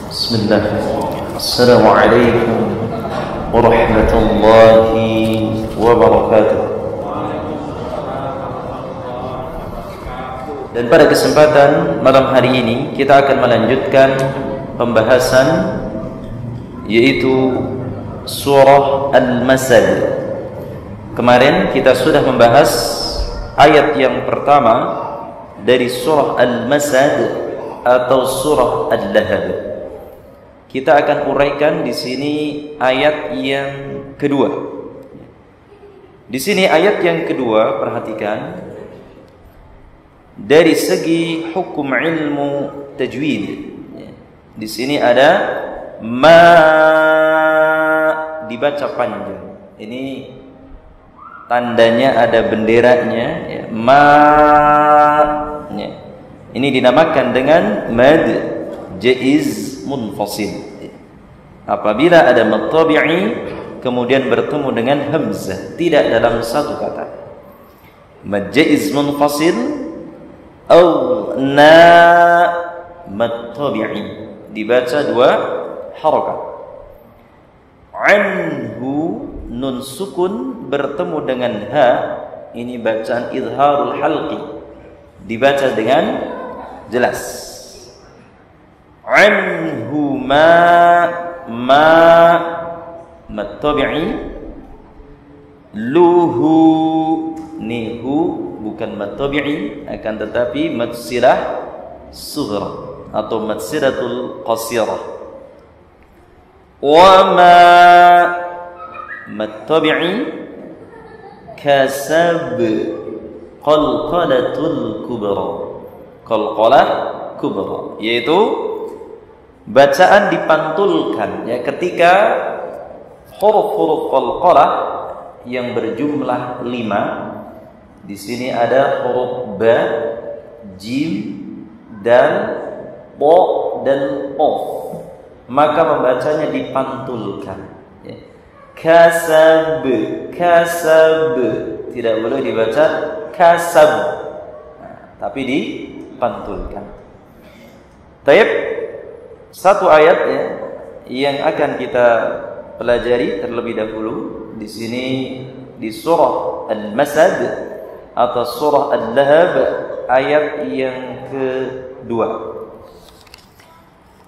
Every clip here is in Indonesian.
Bismillah. Assalamualaikum warahmatullahi wabarakatuh. Dan pada kesempatan malam hari ini kita akan melanjutkan pembahasan yaitu surah Al-Masad. Kemarin kita sudah membahas ayat yang pertama dari surah Al-Masad atau surah Al-Lahab. Kita akan uraikan di sini ayat yang kedua. Di sini ayat yang kedua, perhatikan dari segi hukum ilmu tajwid. Di sini ada ma dibaca panjang. Ini tandanya ada benderanya, ya. Ma. Ya. Ini dinamakan dengan mad jaiz munfasil. Apabila ada mad tabi'i kemudian bertemu dengan hamzah, tidak dalam satu kata. Mad jaiz munfasil atau na mad tabi'i dibaca dua harakat. Anhu nun sukun bertemu dengan ha, ini bacaan izharul halqi, dibaca dengan jelas. Anhu ma mad tabi'i. Luhu nihu bukan mad tabi'i, akan tetapi mad sirah sughra atau mad siratul qasirah. Wa ma mad tabi'i kasab qalqalatul kubra. Qalqalah kubra yaitu bacaan dipantulkan, ya, ketika huruf-huruf qalqalah yang berjumlah 5. Di sini ada huruf ba, jim, dal, ta dan qaf. Maka membacanya dipantulkan, ya. Kasab, kasab, tidak boleh dibaca kasab, tapi dipantulkan. Taib, satu ayat, ya, yang akan kita pelajari terlebih dahulu di sini di surah Al-Masad atau surah Al-Lahab, ayat yang kedua.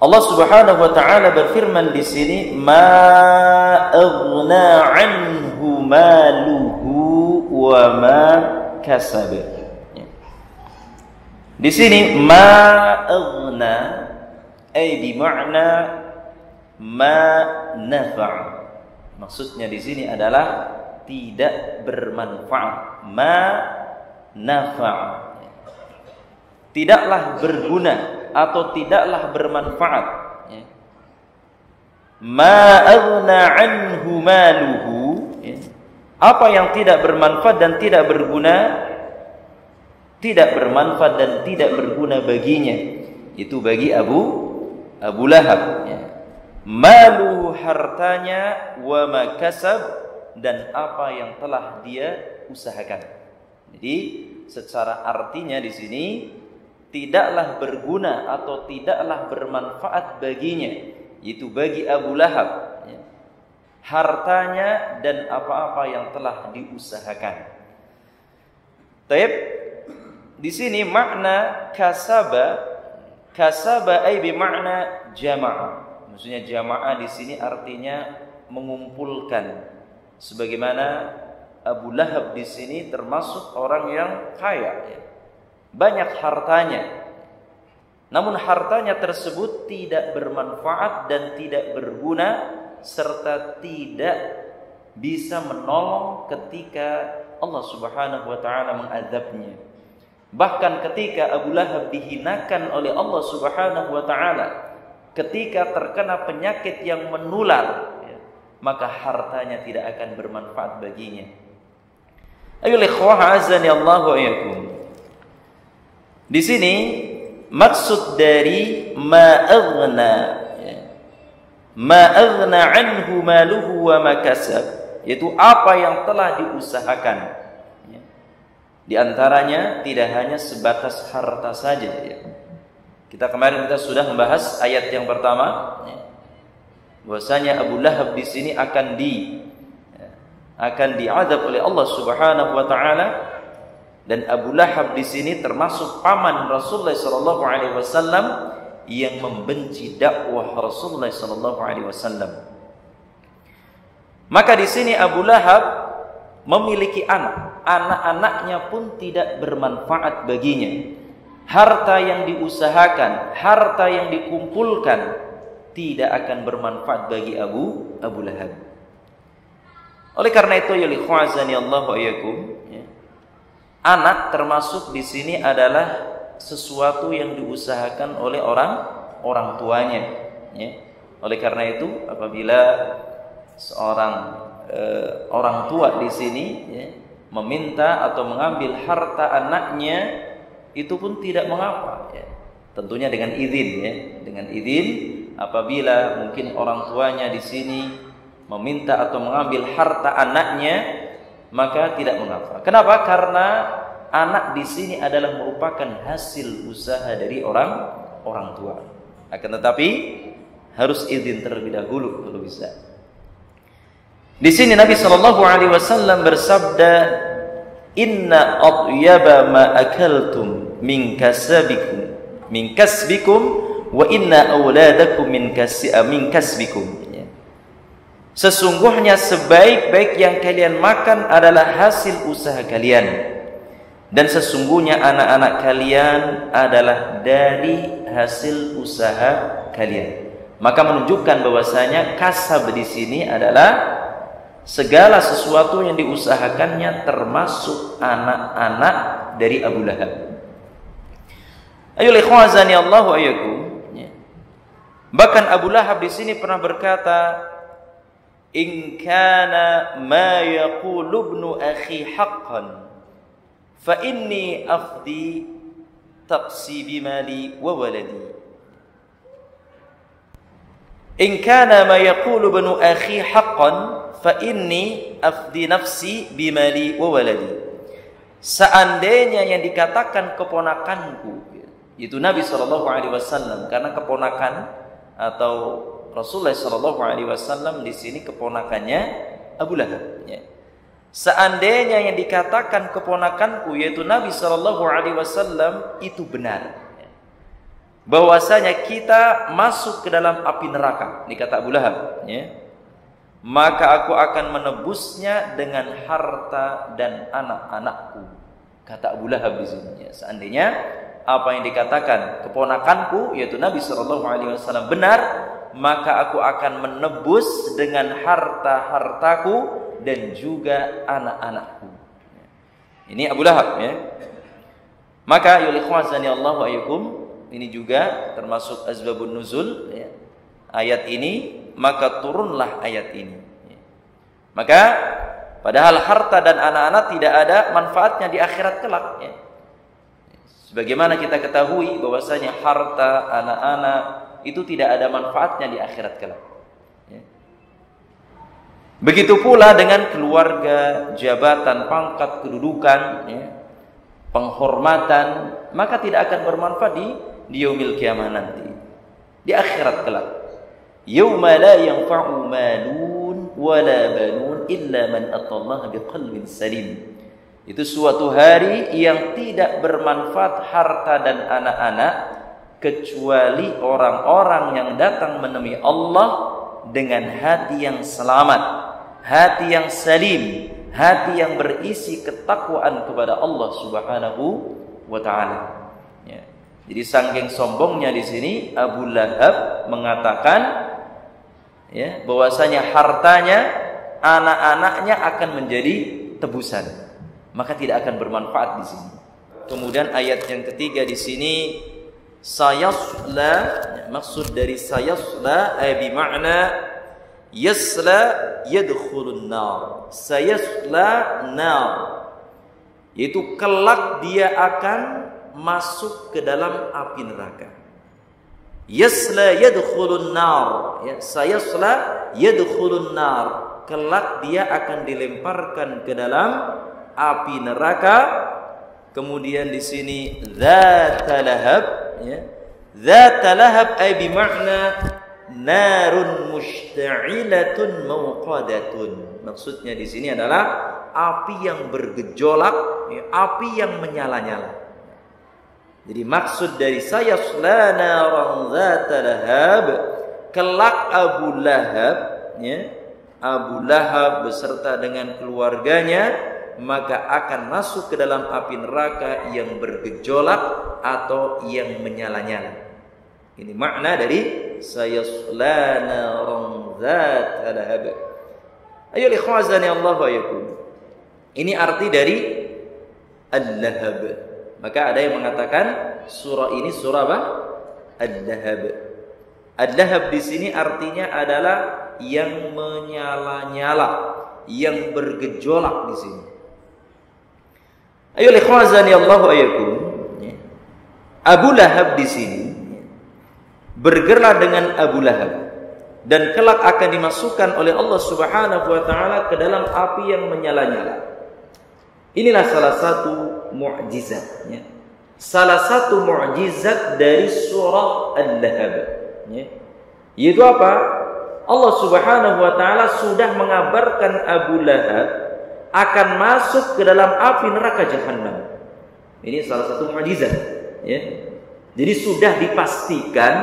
Allah Subhanahu wa taala berfirman di sini, ma aghna anhu maluhu wa ma kasab. Di sini ma aghna ay bi ma'na ma nafa'. Maksudnya di sini adalah tidak bermanfaat. Ma nafa', tidaklah berguna atau tidaklah bermanfaat. Ma aghna anhu maluhu, apa yang tidak bermanfaat dan tidak berguna, tidak bermanfaat dan tidak berguna baginya, itu bagi Abu Lahab, ya. Malu hartanya, wa makasab dan apa yang telah dia usahakan. Jadi secara artinya di sini tidaklah berguna atau tidaklah bermanfaat baginya, itu bagi Abu Lahab, ya, hartanya dan apa-apa yang telah diusahakan. Taib, di sini makna kasaba ay bi makna jamaah. Maksudnya jamaah di sini artinya mengumpulkan. Sebagaimana Abu Lahab di sini termasuk orang yang kaya, ya. Banyak hartanya. Namun hartanya tersebut tidak bermanfaat dan tidak berguna serta tidak bisa menolong ketika Allah Subhanahu wa taala mengadabnya. Bahkan ketika Abu Lahab dihinakan oleh Allah Subhanahu wa taala, ketika terkena penyakit yang menular, ya, maka hartanya tidak akan bermanfaat baginya. Ayo ikhwah azani Allah wa iyyakum. Di sini maksud dari ma aghna, ya, ma aghna anhu maluhu wa ma kasab, yaitu apa yang telah diusahakan. Di antaranya tidak hanya sebatas harta saja, ya. Kemarin kita sudah membahas ayat yang pertama, bahwasanya Abu Lahab di sini akan diazab oleh Allah Subhanahu wa taala, dan Abu Lahab di sini termasuk paman Rasulullah sallallahu alaihi wasallam yang membenci dakwah Rasulullah sallallahu alaihi wasallam. Maka di sini Abu Lahab memiliki anak-anaknya pun tidak bermanfaat baginya. Harta yang diusahakan, harta yang dikumpulkan tidak akan bermanfaat bagi Abu Lahab. Oleh karena itu, ya ikhwazani Allah wa iyyakum, anak termasuk di sini adalah sesuatu yang diusahakan oleh orang tuanya. Oleh karena itu, apabila seorang orang tua di sini meminta atau mengambil harta anaknya, itu pun tidak mengapa, tentunya dengan izin, dengan izin. Apabila mungkin orang tuanya di sini meminta atau mengambil harta anaknya, maka tidak mengapa. Kenapa? Karena anak di sini adalah merupakan hasil usaha dari orang tua. Akan tetapi harus izin terlebih dahulu kalau bisa. Di sini Nabi Shallallahu Alaihi Wasallam bersabda, Inna atyaba ma akaltum min kasbikum wa inna auladakum min kasbikum. Sesungguhnya sebaik-baik yang kalian makan adalah hasil usaha kalian, dan sesungguhnya anak-anak kalian adalah dari hasil usaha kalian. Maka menunjukkan bahwasanya kasab di sini adalah segala sesuatu yang diusahakannya, termasuk anak-anak dari Abu Lahab. Ayo ikhwazani Allah wa iyyakum. Bahkan Abu Lahab di sini pernah berkata, "In kana ma yaqulu ibnu akhi haqqan, fa inni afdi taqsi bimali wa waladi." In kana ma yaqulu ibnu akhi haqqan, fa inni afdi nafsi bimali wa waladi. Seandainya yang dikatakan keponakanku, itu Nabi sallallahu alaihi wasallam, karena keponakan atau Rasulullah sallallahu alaihi wasallam di sini keponakannya Abu Lahab. Seandainya yang dikatakan keponakanku, yaitu Nabi sallallahu alaihi wasallam, itu benar, bahwasanya kita masuk ke dalam api neraka, ini kata Abu Lahab, maka aku akan menebusnya dengan harta dan anak-anakku, kata Abu Lahab di sini. Seandainya apa yang dikatakan keponakanku, yaitu Nabi Shallallahu Alaihi Wasallam, benar, maka aku akan menebus dengan harta-hartaku dan juga anak-anakku. Ini Abu Lahab, Maka ya ikhwazani Allah wa iyyakum, ini juga termasuk asbabun nuzul, ayat ini. Maka turunlah ayat ini. Maka padahal harta dan anak-anak tidak ada manfaatnya di akhirat kelak, Sebagaimana kita ketahui bahwasanya harta, anak-anak itu tidak ada manfaatnya di akhirat kelak. Begitu pula dengan keluarga, jabatan, pangkat, kedudukan, penghormatan, maka tidak akan bermanfaat di yaumil qiyamah nanti, di akhirat kelak. Yauma la yanfa'u malun wala banun illa man atallaha biqalbin salim. Itu suatu hari yang tidak bermanfaat harta dan anak-anak kecuali orang-orang yang datang menemui Allah dengan hati yang selamat, hati yang salim, hati yang berisi ketakwaan kepada Allah Subhanahu wa taala. Jadi saking sombongnya di sini Abu Lahab mengatakan bahwasanya hartanya, anak-anaknya akan menjadi tebusan, maka tidak akan bermanfaat di sini. Kemudian ayat yang ketiga di sini, sayasla, maksud dari sayasla bi makna yasla yadkhulun nar. Sayasla nar, yaitu kelak dia akan masuk ke dalam api neraka. Yasla yadkhulun nar, sayasla yadkhulun nar, kelak dia akan dilemparkan ke dalam api neraka. Kemudian di sini dzata lahab, Dzata lahab ay bimakna narun mushta'ilatun mauqadatun. Maksudnya di sini adalah api yang bergejolak, api yang menyala-nyala. Jadi maksud dari sayasla naran dzata lahab, kelak Abu Lahab, Abu Lahab beserta dengan keluarganya, maka akan masuk ke dalam api neraka yang bergejolak atau yang menyala-nyala. Ini makna dari sayasla naran dzata lahab. Ayo ikhwazani Allah wa yakum. Ini arti dari Al-Lahab. Maka ada yang mengatakan surah ini surah apa? Al-Lahab. Al-Lahab di sini artinya adalah yang menyala-nyala, yang bergejolak di sini. Ayo ikhwazani Allah wa yakum. Abu Lahab di sini bergerak dengan Abu Lahab dan kelak akan dimasukkan oleh Allah Subhanahu wa taala ke dalam api yang menyala-nyala. Inilah salah satu mukjizat, salah satu mukjizat dari surah Al-Lahab, yaitu apa? Allah Subhanahu wa taala sudah mengabarkan Abu Lahab akan masuk ke dalam api neraka Jahannam. Ini salah satu mukjizat, Jadi sudah dipastikan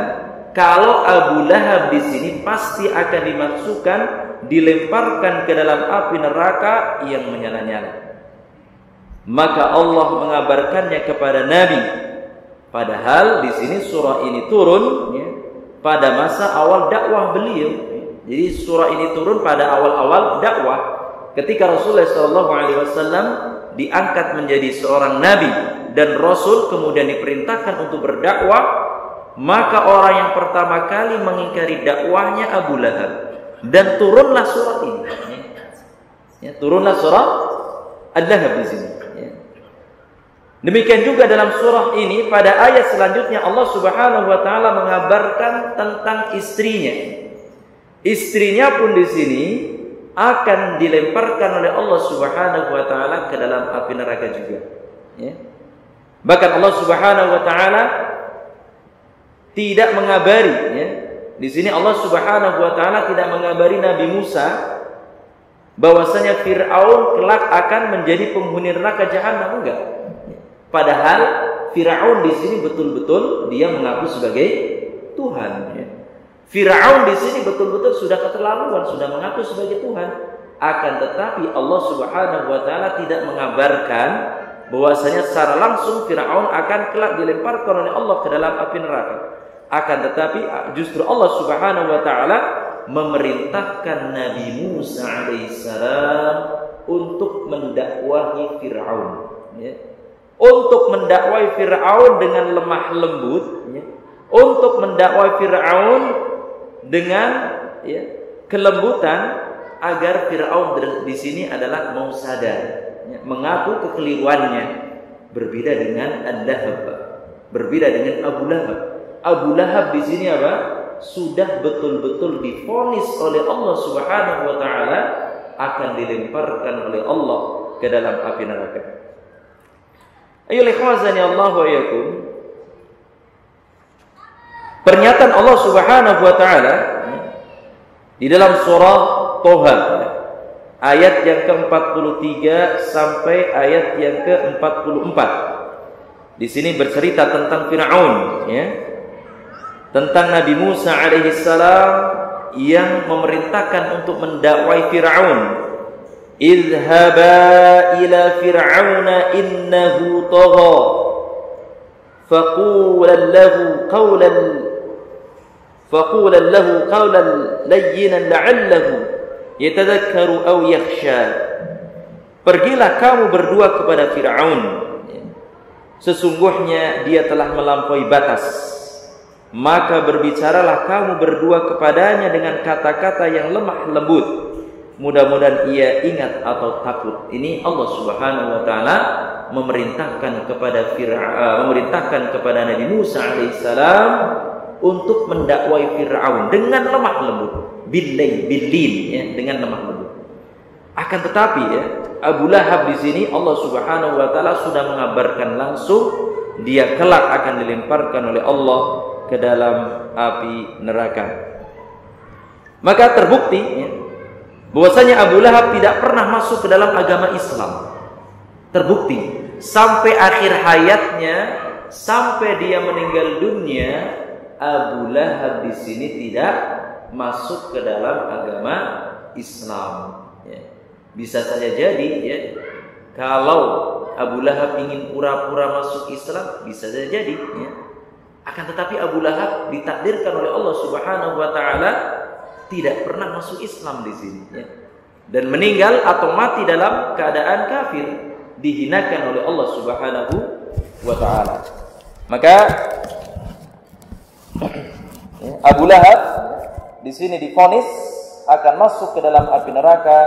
kalau Abu Lahab di sini pasti akan dimasukkan, dilemparkan ke dalam api neraka yang menyala-nyala. Maka Allah mengabarkannya kepada Nabi. Padahal di sini surah ini turun pada masa awal dakwah beliau. Jadi surah ini turun pada awal-awal dakwah, ketika Rasulullah SAW diangkat menjadi seorang nabi dan rasul, kemudian diperintahkan untuk berdakwah. Maka orang yang pertama kali mengingkari dakwahnya Abu Lahab, dan turunlah surah ini. Turunlah surah Al-Lahab di sini. Demikian juga dalam surah ini pada ayat selanjutnya Allah Subhanahu wa taala mengabarkan tentang istrinya. Istrinya pun di sini akan dilemparkan oleh Allah Subhanahu wa taala ke dalam api neraka juga. Bahkan Allah Subhanahu wa taala tidak mengabari, Di sini Allah Subhanahu wa taala tidak mengabari Nabi Musa bahwasanya Fir'aun kelak akan menjadi penghuni neraka Jahannam, enggak. Padahal Fir'aun di sini betul-betul dia mengaku sebagai Tuhan. Fir'aun di sini betul-betul sudah keterlaluan, sudah mengaku sebagai Tuhan. Akan tetapi Allah Subhanahu wa taala tidak mengabarkan bahwasanya secara langsung Fir'aun akan kelak dilemparkan oleh Allah ke dalam api neraka. Akan tetapi justru Allah Subhanahu wa taala memerintahkan Nabi Musa alaihissalam untuk mendakwahi Fir'aun, untuk mendakwahi Fir'aun dengan lemah lembut, untuk mendakwahi Fir'aun dengan kelembutan, agar Fir'aun di sini adalah mau sadar, mengaku kekeliruannya. Berbeda dengan Al-Lahab, berbeda dengan Abu Lahab. Abu Lahab di sini apa? Sudah betul-betul divonis oleh Allah Subhanahu wa taala akan dilemparkan oleh Allah ke dalam api neraka. Ayo ikhwazani Allah wa yakum. Pernyataan Allah Subhanahu wa taala di dalam surah Toha ayat yang ke-43 sampai ayat yang ke-44. Di sini bercerita tentang Fir'aun, tentang Nabi Musa alaihissalam yang memerintahkan untuk mendakwai Fir'aun. Idhaba ila fir'auna innahu tagha faqulan lahu qawlan layyinan la'allahu yatadhakkaru aw yakhsha. Pergilah kamu berdua kepada Fir'aun, sesungguhnya dia telah melampaui batas. Maka berbicaralah kamu berdua kepadanya dengan kata-kata yang lemah lembut, mudah-mudahan ia ingat atau takut. Ini Allah Subhanahu wa taala memerintahkan kepada Nabi Musa alaihissalam untuk mendakwai Fir'aun dengan lemah lembut, billin, dengan lemah lembut. Akan tetapi Abu Lahab di sini Allah Subhanahu wa taala sudah mengabarkan langsung dia kelak akan dilemparkan oleh Allah ke dalam api neraka. Maka terbukti ya, bahwasanya Abu Lahab tidak pernah masuk ke dalam agama Islam. Terbukti sampai akhir hayatnya, sampai dia meninggal dunia, Abu Lahab di sini tidak masuk ke dalam agama Islam. Ya. Bisa saja jadi, ya, kalau Abu Lahab ingin pura-pura masuk Islam, bisa saja jadi. Ya. Akan tetapi Abu Lahab ditakdirkan oleh Allah Subhanahu Wa Taala tidak pernah masuk Islam di sini, ya. Dan meninggal atau mati dalam keadaan kafir, dihinakan oleh Allah Subhanahu Wa Taala. Maka Abu Lahab di sini divonis akan masuk ke dalam api neraka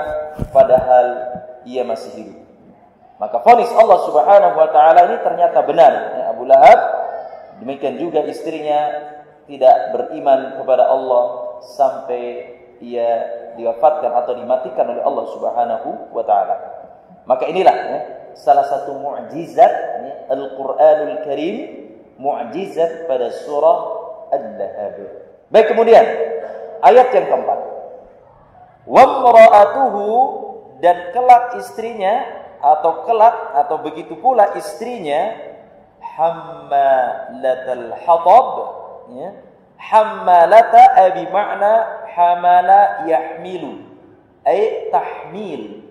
padahal ia masih hidup. Maka vonis Allah Subhanahu Wa Taala ini ternyata benar. Ya, Abu Lahab, demikian juga istrinya tidak beriman kepada Allah sampai ia diwafatkan atau dimatikan oleh Allah Subhanahu Wa Taala. Maka inilah ya, salah satu mukjizat ya, Al-Qur'anul Karim, mukjizat pada surah Al-Lahab. Baik, kemudian ayat yang keempat. Wa imra'atuhu, dan kelak istrinya atau begitu pula istrinya, hammalatal hatab ya. Hammalata bi makna hamala yahmilu, ay tahmilu.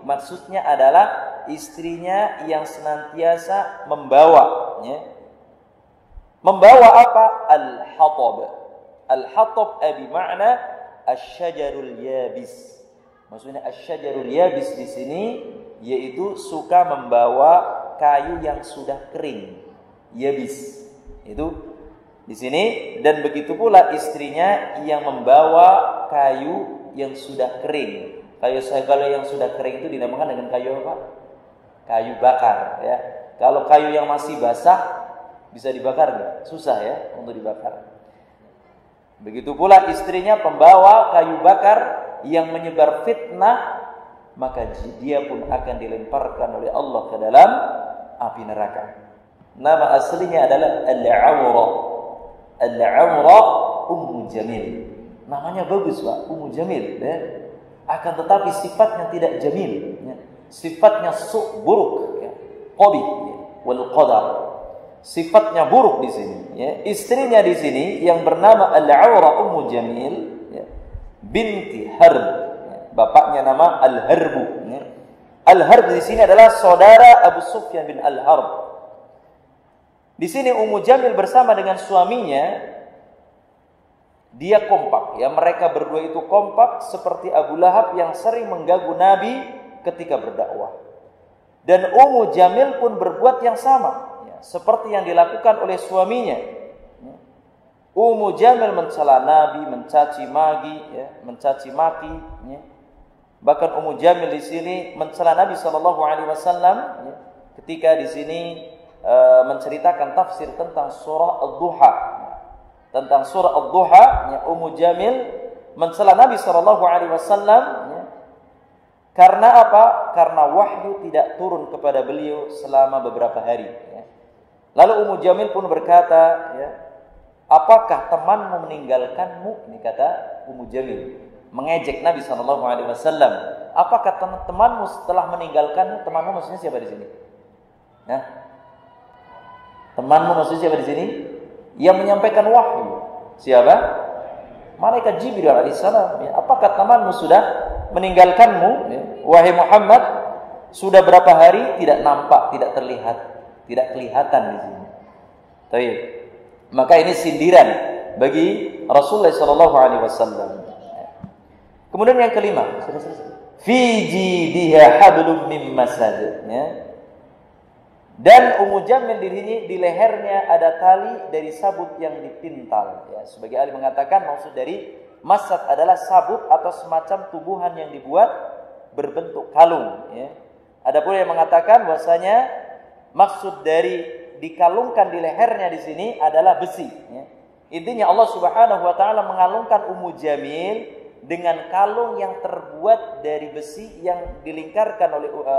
Maksudnya adalah istrinya yang senantiasa membawa ya. Membawa apa? Al-hatab. Al-hatab bi makna asy-syajarul yabis. Maksudnya asy-syajarul yabis di sini yaitu suka membawa kayu yang sudah kering. Yabis. Itu di sini, dan begitu pula istrinya yang membawa kayu yang sudah kering. Kalau yang sudah kering itu dinamakan dengan kayu apa? Kayu bakar ya. Kalau kayu yang masih basah bisa dibakar nggak? Susah ya untuk dibakar. Begitu pula istrinya pembawa kayu bakar yang menyebar fitnah, maka dia pun akan dilemparkan oleh Allah ke dalam api neraka. Nama aslinya adalah Al-Awra. Al-Awra Ummu Jamil. Namanya bagus Pak, Ummu Jamil ya. Akan tetapi sifatnya tidak jamil ya. Sifatnya buruk ya. Qabih ya. Wal qadar. Sifatnya buruk di sini ya. Istrinya di sini yang bernama Al-Awra Ummu Jamil ya, binti Harb ya. Bapaknya nama Al-Harbu ya. Al-Harb di sini adalah saudara Abu Sufyan bin Al-Harb. Di sini Ummu Jamil bersama dengan suaminya, dia kompak ya, mereka berdua itu kompak seperti Abu Lahab yang sering mengganggu Nabi ketika berdakwah. Dan Ummu Jamil pun berbuat yang sama ya, seperti yang dilakukan oleh suaminya. Ummu Jamil mencela Nabi, mencaci maki ya. Bahkan Ummu Jamil di sini mencela Nabi SAW ya, ketika di sini menceritakan tafsir tentang surah Ad-Duha. Tentang surah Ad-Duha ya, Ummu Jamil mencela Nabi SAW ya. Karena apa? Karena wahyu tidak turun kepada beliau selama beberapa hari ya. Lalu Ummu Jamil pun berkata ya, apakah temanmu meninggalkanmu? Ini kata Ummu Jamil, mengejek Nabi SAW. Apakah temanmu setelah meninggalkanmu? Temanmu maksudnya siapa di sini? Nah, temanmu maksudnya siapa di sini? Yang menyampaikan wahyu. Siapa? Malaikat Jibril alaihissalam. Ya. Apakah temanmu sudah meninggalkanmu? Ya. Wahai Muhammad, sudah berapa hari tidak nampak, tidak terlihat, tidak kelihatan di sini. Baik. Maka ini sindiran bagi Rasulullah SAW. Ya. Kemudian yang kelima, fi jidha hablum min masad. Ya. Dan Ummu Jamil di lehernya ada tali dari sabut yang dipintal ya. Sebagai ahli mengatakan maksud dari masad adalah sabut atau semacam tubuhan yang dibuat berbentuk kalung ya. Ada pula yang mengatakan bahwasanya maksud dari dikalungkan di lehernya di sini adalah besi ya. Intinya Allah Subhanahu wa taala mengalungkan Ummu Jamil dengan kalung yang terbuat dari besi yang dilingkarkan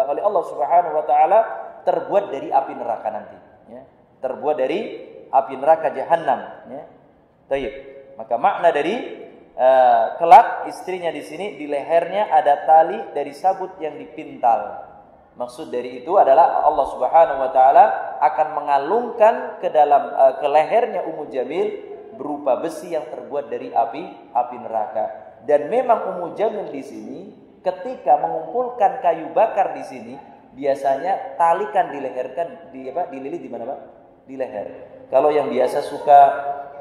oleh Allah Subhanahu wa taala, terbuat dari api neraka nanti ya. Terbuat dari api neraka jahanam, ya. Baik. Maka makna dari kelak istrinya di sini, di lehernya ada tali dari sabut yang dipintal. Maksud dari itu adalah Allah Subhanahu wa taala akan mengalungkan ke dalam ke lehernya Ummu Jamil berupa besi yang terbuat dari api neraka. Dan memang Ummu Jamil di sini ketika mengumpulkan kayu bakar di sini biasanya talikan dileherkan dililit di mana, Pak? Di leher. Kalau yang biasa suka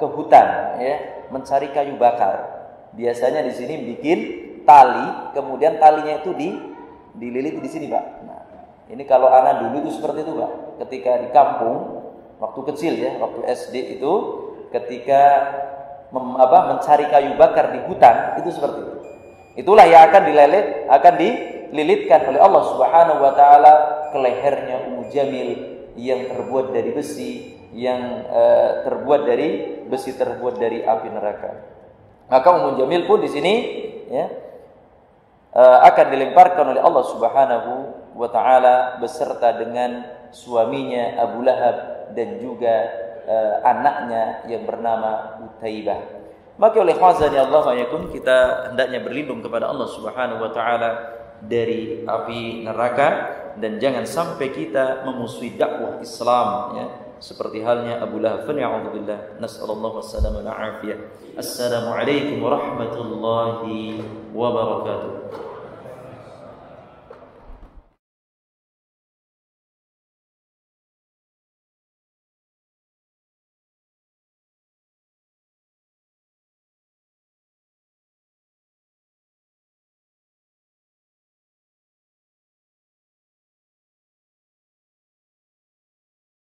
ke hutan, ya, mencari kayu bakar, biasanya di sini bikin tali, kemudian talinya itu dililit di sini, Pak. Nah, ini kalau anak dulu itu seperti itu, Pak. Ketika di kampung, waktu kecil ya, waktu SD itu, ketika mencari kayu bakar di hutan, itu seperti itu. Itulah yang akan dililitkan oleh Allah Subhanahu wa taala ke lehernya Ummu Jamil yang terbuat dari besi, yang terbuat dari api neraka. Maka Ummu Jamil pun di sini, ya, akan dilemparkan oleh Allah Subhanahu wa taala beserta dengan suaminya Abu Lahab dan juga anaknya yang bernama Utaibah. Maka oleh khazani Allah yakun, kita hendaknya berlindung kepada Allah Subhanahu wa taala dari api neraka dan jangan sampai kita memusuhi dakwah Islam, ya, seperti halnya Abu Lahab. Na'udzubillah, nas'alullah wassalama wal afiyah. Assalamualaikum warahmatullahi wabarakatuh.